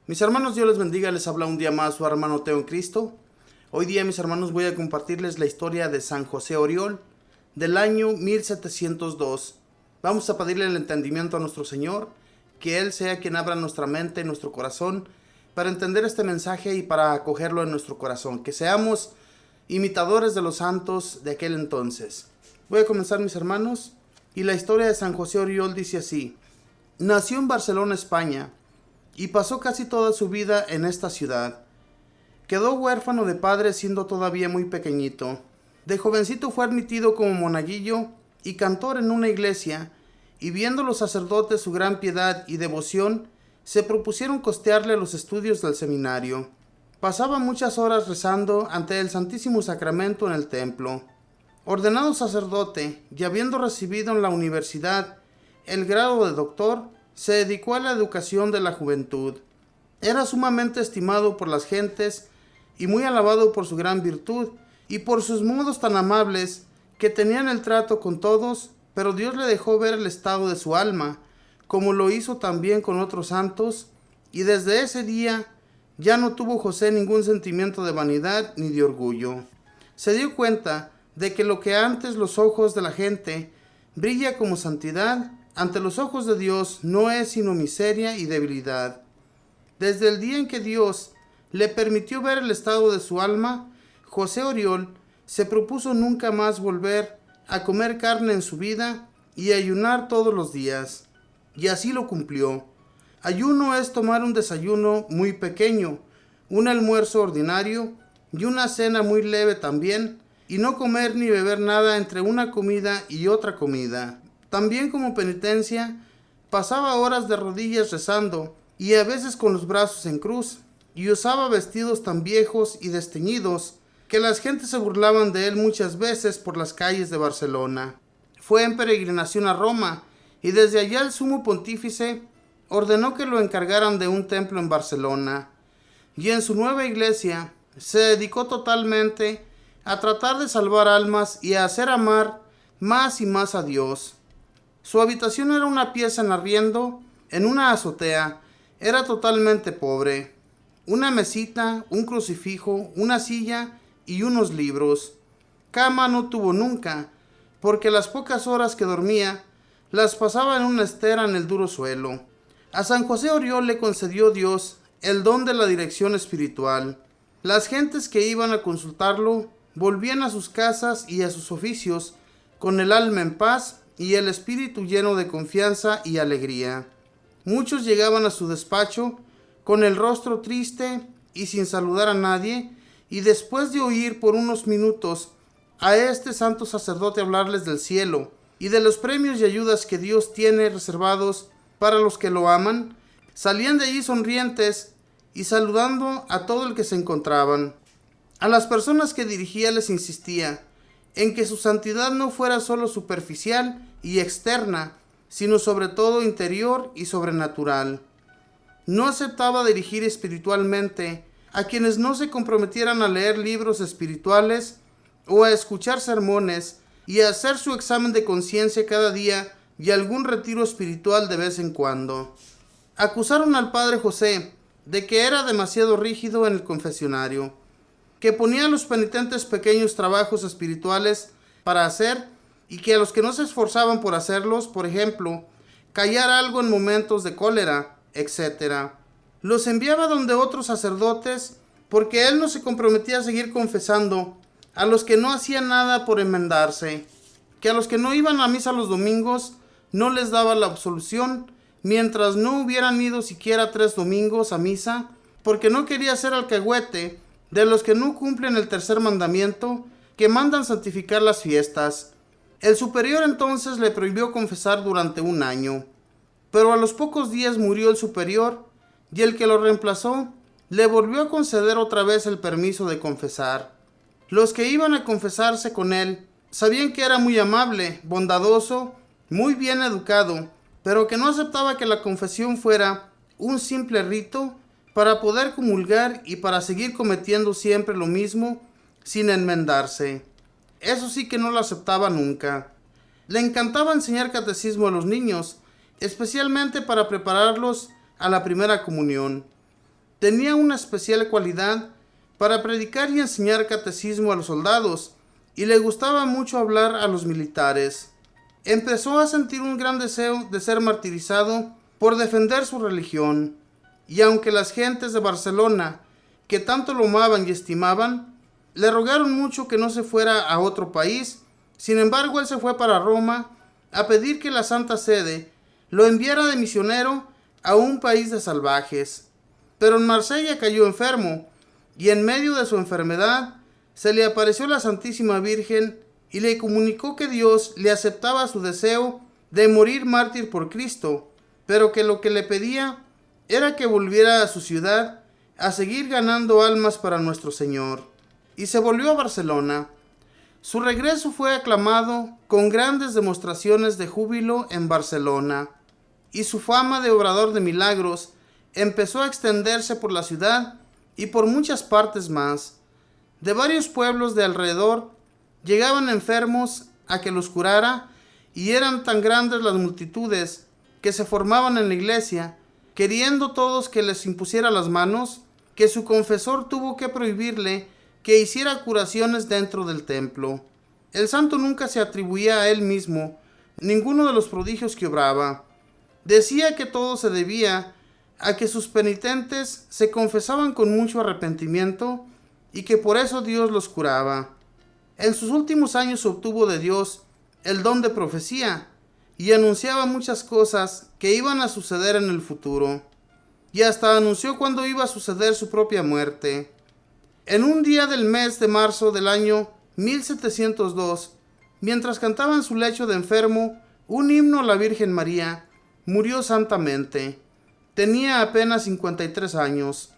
Mis hermanos, Dios les bendiga, les habla un día más su hermano Teo en Cristo. Hoy día, mis hermanos, voy a compartirles la historia de San José Oriol del año 1702. Vamos a pedirle el entendimiento a nuestro Señor, que Él sea quien abra nuestra mente, nuestro corazón, para entender este mensaje y para acogerlo en nuestro corazón, que seamos imitadores de los santos de aquel entonces. Voy a comenzar, mis hermanos, y la historia de San José Oriol dice así. Nació en Barcelona, España, y pasó casi toda su vida en esta ciudad. Quedó huérfano de padre siendo todavía muy pequeñito. De jovencito fue admitido como monaguillo y cantor en una iglesia, y viendo los sacerdotes su gran piedad y devoción, se propusieron costearle los estudios del seminario. Pasaba muchas horas rezando ante el Santísimo Sacramento en el templo. Ordenado sacerdote y habiendo recibido en la universidad el grado de doctor, se dedicó a la educación de la juventud. Era sumamente estimado por las gentes y muy alabado por su gran virtud y por sus modos tan amables que tenían el trato con todos, pero Dios le dejó ver el estado de su alma, como lo hizo también con otros santos, y desde ese día ya no tuvo José ningún sentimiento de vanidad ni de orgullo. Se dio cuenta de que lo que antes los ojos de la gente brilla como santidad, ante los ojos de Dios no es sino miseria y debilidad. Desde el día en que Dios le permitió ver el estado de su alma, José Oriol se propuso nunca más volver a comer carne en su vida y ayunar todos los días. Y así lo cumplió. Ayuno es tomar un desayuno muy pequeño, un almuerzo ordinario y una cena muy leve también, y no comer ni beber nada entre una comida y otra comida. También como penitencia, pasaba horas de rodillas rezando, y a veces con los brazos en cruz, y usaba vestidos tan viejos y desteñidos, que las gentes se burlaban de él muchas veces por las calles de Barcelona. Fue en peregrinación a Roma, y desde allá el sumo pontífice ordenó que lo encargaran de un templo en Barcelona, y en su nueva iglesia se dedicó totalmente a tratar de salvar almas y a hacer amar más y más a Dios. Su habitación era una pieza en arriendo, en una azotea. Era totalmente pobre. Una mesita, un crucifijo, una silla y unos libros. Cama no tuvo nunca, porque las pocas horas que dormía las pasaba en una estera en el duro suelo. A San José Oriol le concedió Dios el don de la dirección espiritual. Las gentes que iban a consultarlo volvían a sus casas y a sus oficios con el alma en paz y el espíritu lleno de confianza y alegría. Muchos llegaban a su despacho con el rostro triste y sin saludar a nadie, y después de oír por unos minutos a este santo sacerdote hablarles del cielo y de los premios y ayudas que Dios tiene reservados para los que lo aman, salían de allí sonrientes y saludando a todo el que se encontraban. A las personas que dirigía les insistía en que su santidad no fuera solo superficial y externa, sino sobre todo interior y sobrenatural. No aceptaba dirigir espiritualmente a quienes no se comprometieran a leer libros espirituales o a escuchar sermones y a hacer su examen de conciencia cada día y algún retiro espiritual de vez en cuando. Acusaron al padre José de que era demasiado rígido en el confesionario, que ponía a los penitentes pequeños trabajos espirituales para hacer y que a los que no se esforzaban por hacerlos, por ejemplo, callar algo en momentos de cólera, etc., los enviaba donde otros sacerdotes porque él no se comprometía a seguir confesando a los que no hacían nada por enmendarse, que a los que no iban a misa los domingos no les daba la absolución mientras no hubieran ido siquiera 3 domingos a misa, porque no quería ser alcahuete de los que no cumplen el tercer mandamiento, que mandan santificar las fiestas. El superior entonces le prohibió confesar durante 1 año, pero a los pocos días murió el superior, y el que lo reemplazó le volvió a conceder otra vez el permiso de confesar. Los que iban a confesarse con él sabían que era muy amable, bondadoso, muy bien educado, pero que no aceptaba que la confesión fuera un simple rito para poder comulgar y para seguir cometiendo siempre lo mismo sin enmendarse. Eso sí que no lo aceptaba nunca. Le encantaba enseñar catecismo a los niños, especialmente para prepararlos a la primera comunión. tenía una especial cualidad para predicar y enseñar catecismo a los soldados, y le gustaba mucho hablar a los militares. Empezó a sentir un gran deseo de ser martirizado por defender su religión, y aunque las gentes de Barcelona, que tanto lo amaban y estimaban, le rogaron mucho que no se fuera a otro país, sin embargo él se fue para Roma a pedir que la Santa Sede lo enviara de misionero a un país de salvajes. Pero en Marsella cayó enfermo, y en medio de su enfermedad se le apareció la Santísima Virgen y le comunicó que Dios le aceptaba su deseo de morir mártir por Cristo, pero que lo que le pedía era que volviera a su ciudad a seguir ganando almas para nuestro Señor. Y se volvió a Barcelona. Su regreso fue aclamado con grandes demostraciones de júbilo en Barcelona, y su fama de obrador de milagros empezó a extenderse por la ciudad y por muchas partes más. De varios pueblos de alrededor llegaban enfermos a que los curara, y eran tan grandes las multitudes que se formaban en la iglesia, queriendo todos que les impusiera las manos, que su confesor tuvo que prohibirle que hiciera curaciones dentro del templo. El santo nunca se atribuía a él mismo ninguno de los prodigios que obraba. Decía que todo se debía a que sus penitentes se confesaban con mucho arrepentimiento y que por eso Dios los curaba. En sus últimos años obtuvo de Dios el don de profecía y anunciaba muchas cosas que iban a suceder en el futuro, y hasta anunció cuándo iba a suceder su propia muerte. En un día del mes de marzo del año 1702, mientras cantaba en su lecho de enfermo un himno a la Virgen María, murió santamente. Tenía apenas 53 años.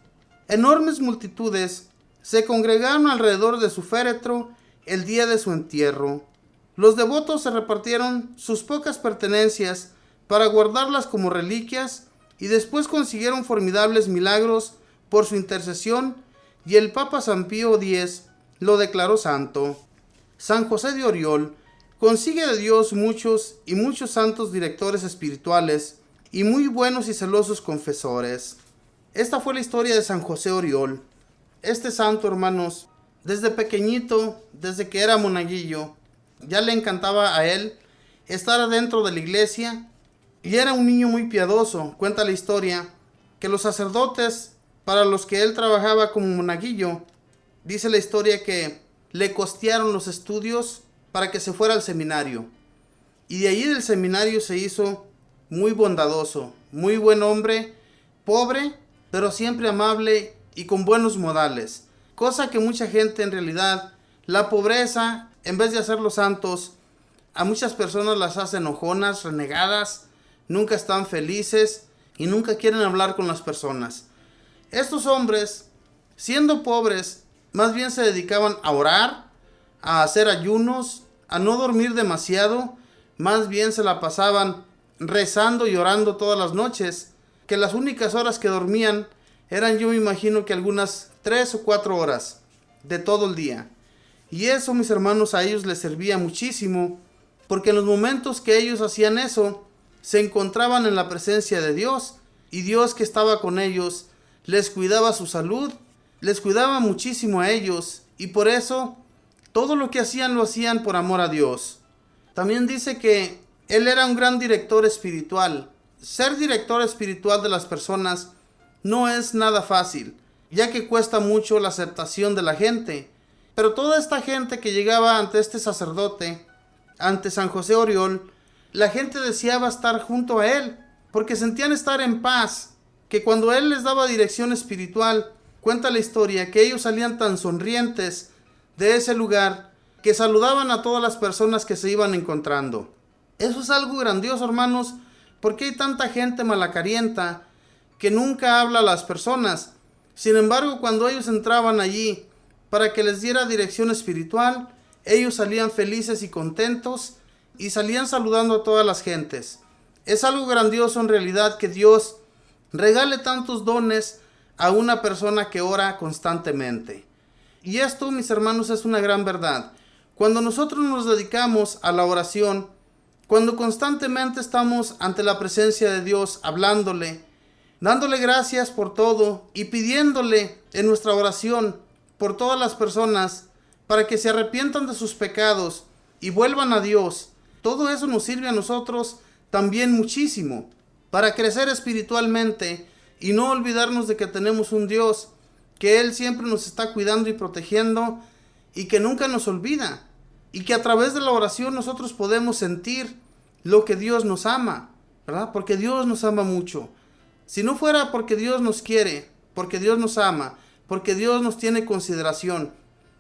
Enormes multitudes se congregaron alrededor de su féretro el día de su entierro. Los devotos se repartieron sus pocas pertenencias para guardarlas como reliquias, y después consiguieron formidables milagros por su intercesión, y el Papa San Pío X lo declaró santo. San José de Oriol consigue de Dios muchos y muchos santos directores espirituales y muy buenos y celosos confesores. Esta fue la historia de San José Oriol. Este santo, hermanos, desde pequeñito, desde que era monaguillo, ya le encantaba a él estar adentro de la iglesia, y era un niño muy piadoso. Cuenta la historia que los sacerdotes para los que él trabajaba como monaguillo, dice la historia que le costearon los estudios para que se fuera al seminario, y de allí del seminario se hizo muy bondadoso, muy buen hombre, pobre, pero siempre amable y con buenos modales, cosa que mucha gente en realidad, la pobreza, en vez de hacerlos santos, a muchas personas las hace enojonas, renegadas, nunca están felices y nunca quieren hablar con las personas. Estos hombres, siendo pobres, más bien se dedicaban a orar, a hacer ayunos, a no dormir demasiado, más bien se la pasaban rezando y orando todas las noches, que las únicas horas que dormían eran, yo me imagino que algunas 3 o 4 horas de todo el día. Y eso, mis hermanos, a ellos les servía muchísimo, porque en los momentos que ellos hacían eso, se encontraban en la presencia de Dios, y Dios, que estaba con ellos, les cuidaba su salud, les cuidaba muchísimo a ellos, y por eso todo lo que hacían lo hacían por amor a Dios. También dice que él era un gran director espiritual. Ser director espiritual de las personas no es nada fácil, ya que cuesta mucho la aceptación de la gente. Pero toda esta gente que llegaba ante este sacerdote, ante San José Oriol, la gente deseaba estar junto a él, porque sentían estar en paz, que cuando él les daba dirección espiritual, cuenta la historia que ellos salían tan sonrientes de ese lugar, que saludaban a todas las personas que se iban encontrando. Eso es algo grandioso, hermanos, porque hay tanta gente malacarienta que nunca habla a las personas. Sin embargo, cuando ellos entraban allí para que les diera dirección espiritual, ellos salían felices y contentos y salían saludando a todas las gentes. Es algo grandioso en realidad que Dios regale tantos dones a una persona que ora constantemente. Y esto, mis hermanos, es una gran verdad. Cuando nosotros nos dedicamos a la oración, cuando constantemente estamos ante la presencia de Dios hablándole, dándole gracias por todo y pidiéndole en nuestra oración por todas las personas para que se arrepientan de sus pecados y vuelvan a Dios. Todo eso nos sirve a nosotros también muchísimo para crecer espiritualmente y no olvidarnos de que tenemos un Dios, que Él siempre nos está cuidando y protegiendo y que nunca nos olvida, y que a través de la oración nosotros podemos sentir lo que Dios nos ama, ¿verdad? Porque Dios nos ama mucho. Si no fuera porque Dios nos quiere, porque Dios nos ama, porque Dios nos tiene consideración,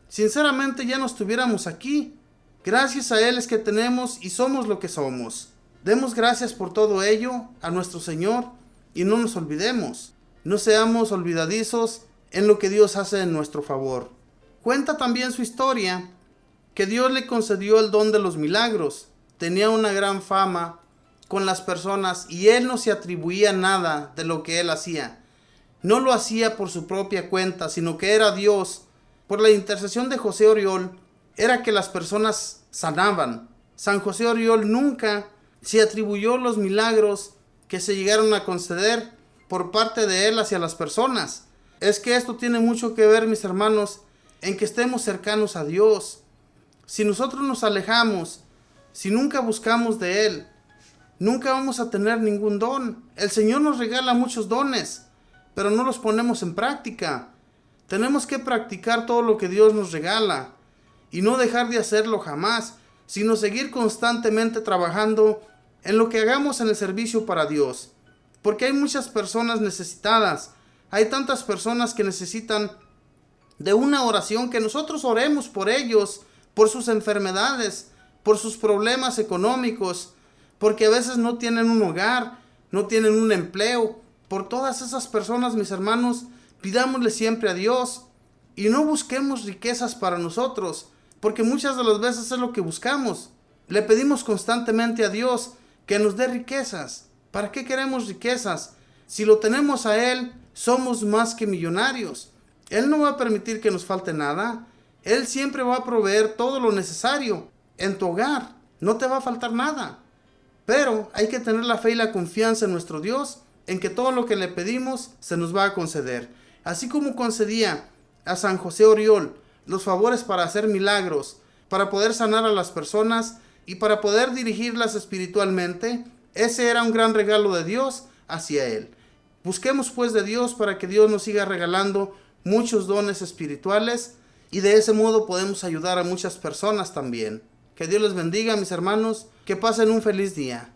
sinceramente ya no estuviéramos aquí. Gracias a Él es que tenemos y somos lo que somos. Demos gracias por todo ello a nuestro Señor y no nos olvidemos. No seamos olvidadizos en lo que Dios hace en nuestro favor. Cuenta también su historia que Dios le concedió el don de los milagros. Tenía una gran fama con las personas y Él no se atribuía nada de lo que Él hacía. No lo hacía por su propia cuenta, sino que era Dios. Por la intercesión de José Oriol, era que las personas sanaban. San José Oriol nunca se atribuyó los milagros que se llegaron a conceder por parte de Él hacia las personas. Es que esto tiene mucho que ver, mis hermanos, en que estemos cercanos a Dios. Si nosotros nos alejamos, si nunca buscamos de Él, nunca vamos a tener ningún don. El Señor nos regala muchos dones, pero no los ponemos en práctica. Tenemos que practicar todo lo que Dios nos regala y no dejar de hacerlo jamás, sino seguir constantemente trabajando en lo que hagamos en el servicio para Dios. Porque hay muchas personas necesitadas, hay tantas personas que necesitan de una oración, que nosotros oremos por ellos, por sus enfermedades, por sus problemas económicos, porque a veces no tienen un hogar, no tienen un empleo. Por todas esas personas, mis hermanos, pidámosle siempre a Dios y no busquemos riquezas para nosotros, porque muchas de las veces es lo que buscamos. Le pedimos constantemente a Dios que nos dé riquezas. ¿Para qué queremos riquezas? Si lo tenemos a Él, somos más que millonarios. Él no va a permitir que nos falte nada. Él siempre va a proveer todo lo necesario en tu hogar. No te va a faltar nada. Pero hay que tener la fe y la confianza en nuestro Dios, en que todo lo que le pedimos se nos va a conceder. Así como concedía a San José Oriol los favores para hacer milagros, para poder sanar a las personas y para poder dirigirlas espiritualmente, ese era un gran regalo de Dios hacia él. Busquemos pues de Dios para que Dios nos siga regalando muchos dones espirituales y de ese modo podemos ayudar a muchas personas también. Que Dios les bendiga, mis hermanos, que pasen un feliz día.